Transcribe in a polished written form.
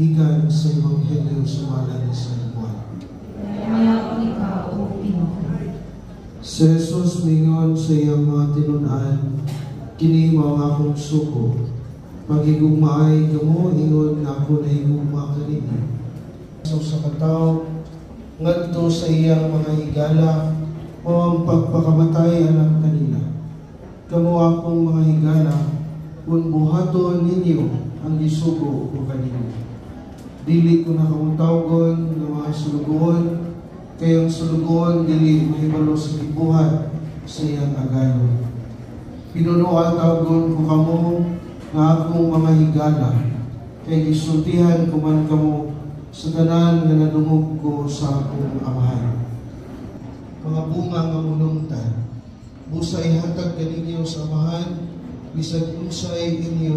gikan sa Ebanghelyo sumalan ni San Juan. Maya ikaw, O Pinoy. Si Jesus mingon sa iyang mga tinunan, kini mao ang akong suko. Pagigugmaay kamo, ingon na ako na higugma kanini. So sa kataw, ngadto sa iyang mga higala, o ang pagpakamatay anak kanila. Kamo akong mga higala, kung buhaton ninyo ang gisugo ko kanino. Dili ko na kamutawgon ng mga sulugoon, kayong sulugoon dili mahibalo sa gibuhat sa iyang agalo. Pinunuan tawgon ko kamo nga akong mga higala, kay gisultihan ko man kamo sa tanan nga nadungog ko sa akong amahan. Mga bunga nga mulungtan, busay hatag kaninyo sa amahan, bisag unsay inyo